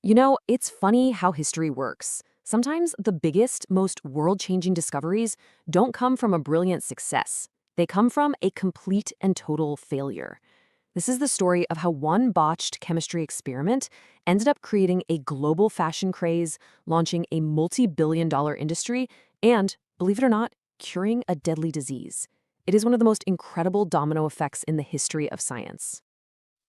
You know, it's funny how history works. Sometimes the biggest, most world-changing discoveries don't come from a brilliant success. They come from a complete and total failure. This is the story of how one botched chemistry experiment ended up creating a global fashion craze, launching a multi-billion-dollar industry, and, believe it or not, curing a deadly disease. It is one of the most incredible domino effects in the history of science.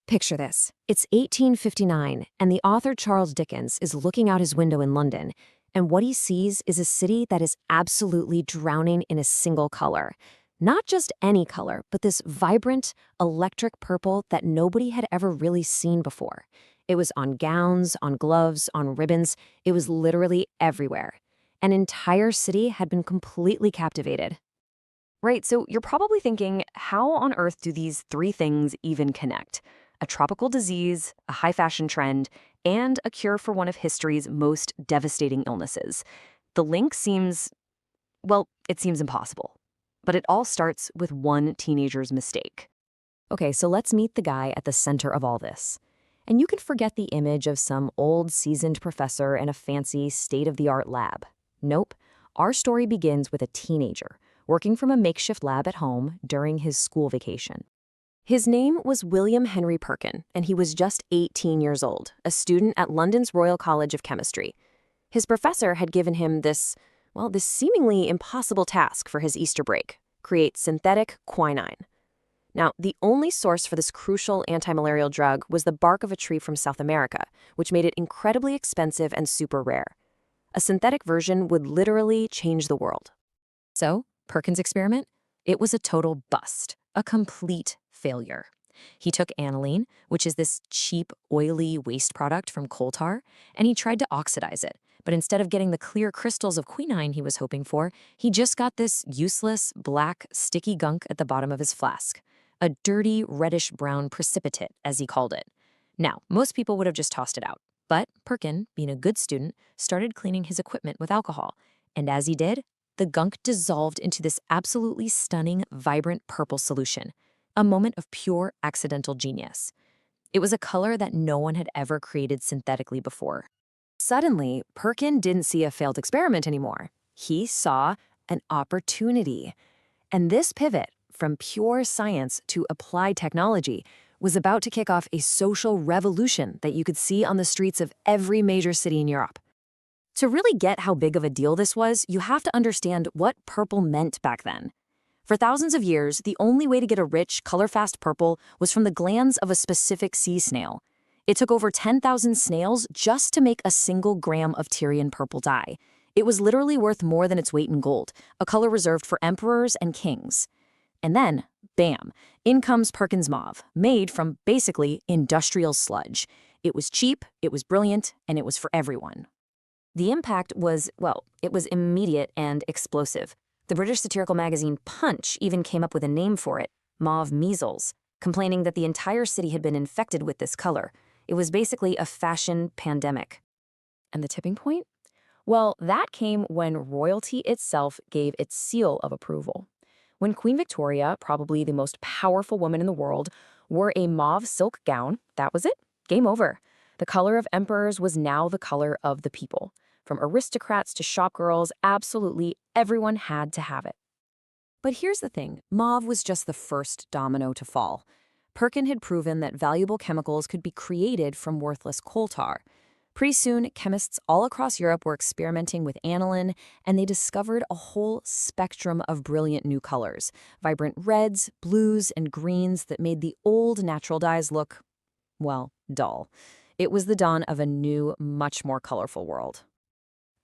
Picture this. It's 1859, and the author Charles Dickens is looking out his window in London, and what he sees is a city that is absolutely drowning in a single color. Not just any color, but this vibrant, electric purple that nobody had ever really seen before. It was on gowns, on gloves, on ribbons. It was literally everywhere. An entire city had been completely captivated. Right, so you're probably thinking, how on earth do these three things even connect? A tropical disease, a high fashion trend, and a cure for one of history's most devastating illnesses. The link seems, well, it seems impossible. But it all starts with one teenager's mistake. Okay, so let's meet the guy at the center of all this. And you can forget the image of some old, seasoned professor in a fancy, state-of-the-art lab. Nope, our story begins with a teenager working from a makeshift lab at home during his school vacation. His name was William Henry Perkin, and he was just 18 years old, a student at London's Royal College of Chemistry. His professor had given him this seemingly impossible task for his Easter break: create synthetic quinine. Now, the only source for this crucial anti-malarial drug was the bark of a tree from South America, which made it incredibly expensive and super rare. A synthetic version would literally change the world. So, Perkin's experiment? It was a total bust, a complete failure. He took aniline, which is this cheap, oily waste product from coal tar, and he tried to oxidize it. But instead of getting the clear crystals of quinine he was hoping for, he just got this useless, black, sticky gunk at the bottom of his flask. A dirty, reddish-brown precipitate, as he called it. Now, most people would have just tossed it out. But Perkin, being a good student, started cleaning his equipment with alcohol. And as he did, the gunk dissolved into this absolutely stunning, vibrant purple solution. A moment of pure accidental genius. It was a color that no one had ever created synthetically before. Suddenly, Perkin didn't see a failed experiment anymore. He saw an opportunity. And this pivot from pure science to applied technology was about to kick off a social revolution that you could see on the streets of every major city in Europe. To really get how big of a deal this was, you have to understand what purple meant back then. For thousands of years, the only way to get a rich, color-fast purple was from the glands of a specific sea snail. It took over 10,000 snails just to make a single gram of Tyrian purple dye. It was literally worth more than its weight in gold, a color reserved for emperors and kings. And then, bam, in comes Perkin's mauve, made from basically industrial sludge. It was cheap, it was brilliant, and it was for everyone. The impact was, well, it was immediate and explosive. The British satirical magazine Punch even came up with a name for it, mauve measles, complaining that the entire city had been infected with this color. It was basically a fashion pandemic. And the tipping point? Well, that came when royalty itself gave its seal of approval. When Queen Victoria, probably the most powerful woman in the world, wore a mauve silk gown, that was it. Game over. The color of emperors was now the color of the people. From aristocrats to shopgirls, absolutely everyone had to have it. But here's the thing, mauve was just the first domino to fall. Perkin had proven that valuable chemicals could be created from worthless coal tar. Pretty soon, chemists all across Europe were experimenting with aniline, and they discovered a whole spectrum of brilliant new colors, vibrant reds, blues, and greens that made the old natural dyes look, well, dull. It was the dawn of a new, much more colorful world.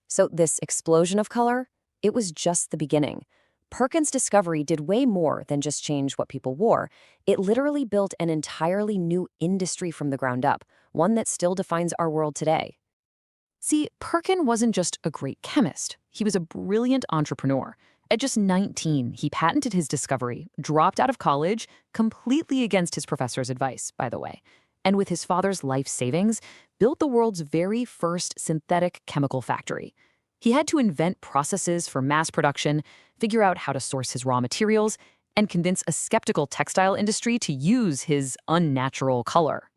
So this explosion of color, it was just the beginning. Perkin's discovery did way more than just change what people wore. It literally built an entirely new industry from the ground up, one that still defines our world today. See, Perkin wasn't just a great chemist. He was a brilliant entrepreneur. At just 19, he patented his discovery, dropped out of college, completely against his professor's advice, by the way, and with his father's life savings, built the world's very first synthetic chemical factory. He had to invent processes for mass production, figure out how to source his raw materials, and convince a skeptical textile industry to use his unnatural color.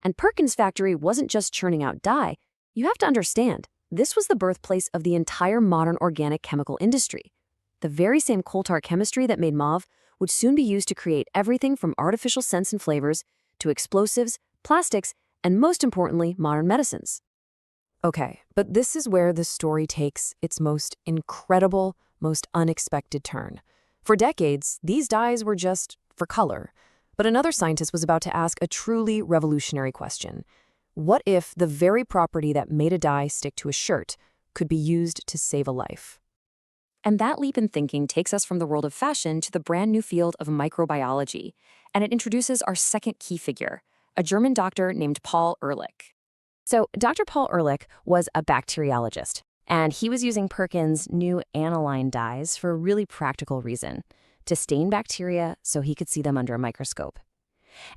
And Perkin's factory wasn't just churning out dye. You have to understand, this was the birthplace of the entire modern organic chemical industry. The very same coal tar chemistry that made mauve would soon be used to create everything from artificial scents and flavors to explosives, plastics, and most importantly, modern medicines. Okay, but this is where the story takes its most incredible, most unexpected turn. For decades, these dyes were just for color. But another scientist was about to ask a truly revolutionary question. What if the very property that made a dye stick to a shirt could be used to save a life? And that leap in thinking takes us from the world of fashion to the brand new field of microbiology. And it introduces our second key figure, a German doctor named Paul Ehrlich. So Dr. Paul Ehrlich was a bacteriologist, and he was using Perkin's new aniline dyes for a really practical reason, to stain bacteria so he could see them under a microscope.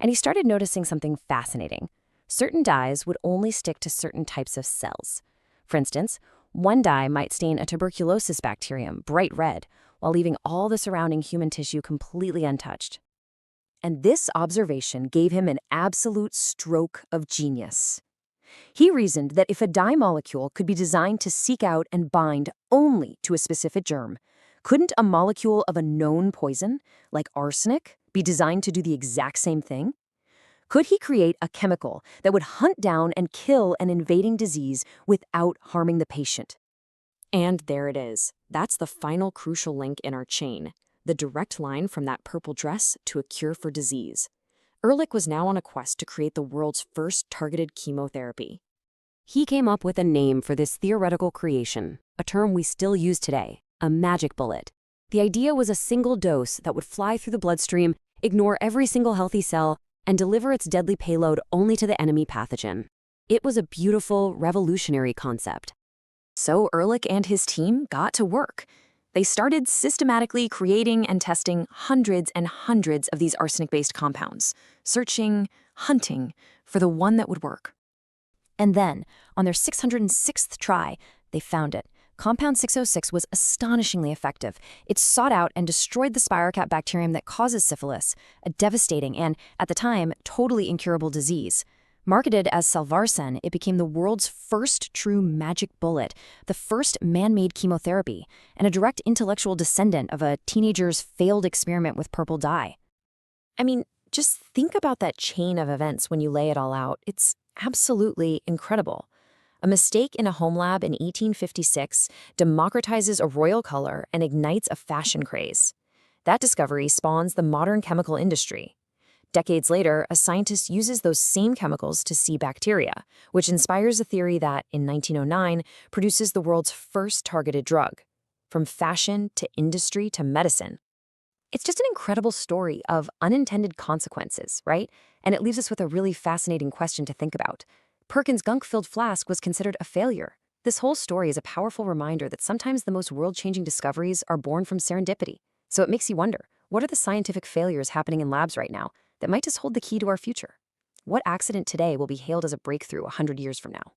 And he started noticing something fascinating. Certain dyes would only stick to certain types of cells. For instance, one dye might stain a tuberculosis bacterium bright red, while leaving all the surrounding human tissue completely untouched. And this observation gave him an absolute stroke of genius. He reasoned that if a dye molecule could be designed to seek out and bind only to a specific germ, couldn't a molecule of a known poison, like arsenic, be designed to do the exact same thing? Could he create a chemical that would hunt down and kill an invading disease without harming the patient? And there it is. That's the final crucial link in our chain, the direct line from that purple dress to a cure for disease. Ehrlich was now on a quest to create the world's first targeted chemotherapy. He came up with a name for this theoretical creation, a term we still use today, a magic bullet. The idea was a single dose that would fly through the bloodstream, ignore every single healthy cell, and deliver its deadly payload only to the enemy pathogen. It was a beautiful, revolutionary concept. So Ehrlich and his team got to work. They started systematically creating and testing hundreds and hundreds of these arsenic-based compounds, searching, hunting for the one that would work. And then, on their 606th try, they found it. Compound 606 was astonishingly effective. It sought out and destroyed the spirochete bacterium that causes syphilis, a devastating and, at the time, totally incurable disease. Marketed as Salvarsan, it became the world's first true magic bullet, the first man-made chemotherapy, and a direct intellectual descendant of a teenager's failed experiment with purple dye. I mean, just think about that chain of events when you lay it all out. It's absolutely incredible. A mistake in a home lab in 1856 democratizes a royal color and ignites a fashion craze. That discovery spawns the modern chemical industry. Decades later, a scientist uses those same chemicals to see bacteria, which inspires a theory that, in 1909, produces the world's first targeted drug. From fashion to industry to medicine. It's just an incredible story of unintended consequences, right? And it leaves us with a really fascinating question to think about. Perkin's gunk-filled flask was considered a failure. This whole story is a powerful reminder that sometimes the most world-changing discoveries are born from serendipity. So it makes you wonder, what are the scientific failures happening in labs right now that might just hold the key to our future? What accident today will be hailed as a breakthrough 100 years from now?